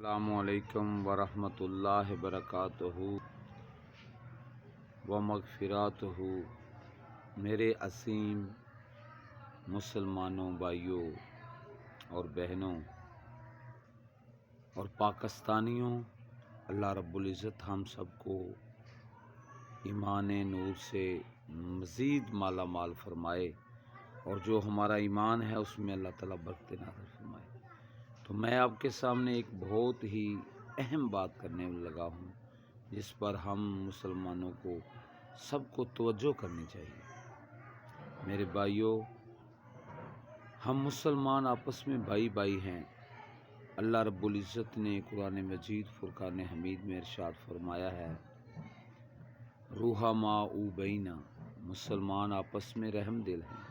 السلام علیکم ورحمۃ اللہ وبرکاتہ و مغفراتہ۔ میرے عظیم مسلمانوں بھائیوں اور بہنوں اور پاکستانیوں، اللہ رب العزت ہم سب کو ایمان نور سے مزید مالا مال فرمائے، اور جو ہمارا ایمان ہے اس میں اللہ تعالیٰ برکت نازل فرمائے۔ تو میں آپ کے سامنے ایک بہت ہی اہم بات کرنے لگا ہوں، جس پر ہم مسلمانوں کو سب کو توجہ کرنی چاہیے۔ میرے بھائیوں، ہم مسلمان آپس میں بھائی بھائی ہیں۔ اللہ رب العزت نے قرآن مجید فرقان حمید میں ارشاد فرمایا ہے، رحماء بینا، مسلمان آپس میں رحم دل ہیں۔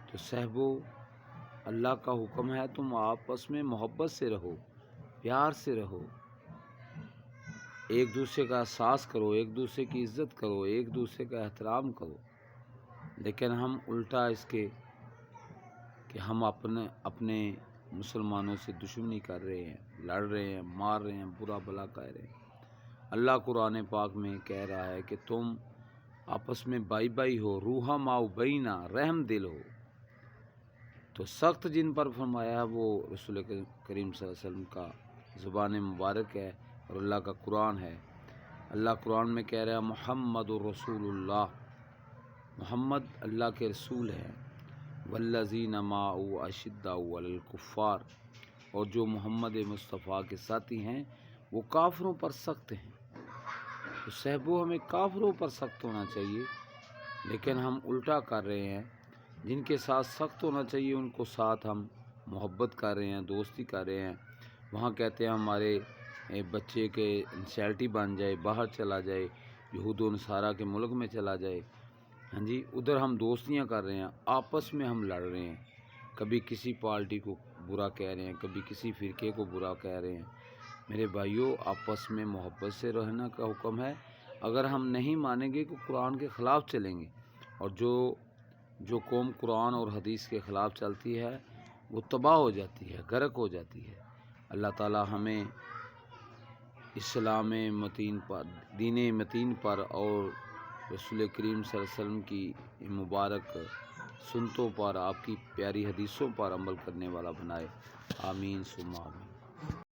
تو صحبو، اللہ کا حکم ہے تم آپس میں محبت سے رہو، پیار سے رہو، ایک دوسرے کا احساس کرو، ایک دوسرے کی عزت کرو، ایک دوسرے کا احترام کرو۔ لیکن ہم الٹا اس کے کہ ہم اپنے مسلمانوں سے دشمنی کر رہے ہیں، لڑ رہے ہیں، مار رہے ہیں، برا بھلا کہہ رہے ہیں۔ اللہ قرآن پاک میں کہہ رہا ہے کہ تم آپس میں بھائی بھائی ہو، رحماء بینا، رحم دل ہو۔ تو سخت جن پر فرمایا ہے وہ رسول کریم صلی اللہ علیہ وسلم کا زبان مبارک ہے اور اللہ کا قرآن ہے۔ اللہ قرآن میں کہہ رہا ہے، محمد رسول اللہ، محمد اللہ کے رسول ہیں، والذین معہ اشداء علی الکفار، اور جو محمد مصطفیٰ کے ساتھی ہیں وہ کافروں پر سخت ہیں۔ تو صحبو، ہمیں کافروں پر سخت ہونا چاہیے، لیکن ہم الٹا کر رہے ہیں۔ جن کے ساتھ سخت ہونا چاہیے ان کو ساتھ ہم محبت کر رہے ہیں، دوستی کر رہے ہیں۔ وہاں کہتے ہیں ہمارے بچے کے انسیلٹی بن جائے، باہر چلا جائے، یہود و نصارہ کے ملک میں چلا جائے، ہاں جی، ادھر ہم دوستیاں کر رہے ہیں، آپس میں ہم لڑ رہے ہیں، کبھی کسی پارٹی کو برا کہہ رہے ہیں، کبھی کسی فرقے کو برا کہہ رہے ہیں۔ میرے بھائیوں، آپس میں محبت سے رہنا کا حکم ہے۔ اگر ہم نہیں مانیں گے کہ قرآن کے خلاف چلیں گے، اور جو قوم قرآن اور حدیث کے خلاف چلتی ہے وہ تباہ ہو جاتی ہے، غرق ہو جاتی ہے۔ اللہ تعالی ہمیں اسلام متین پر، دین متین پر اور رسول کریم صلی اللہ علیہ وسلم کی مبارک سنتوں پر، آپ کی پیاری حدیثوں پر عمل کرنے والا بنائے۔ آمین ثم آمین۔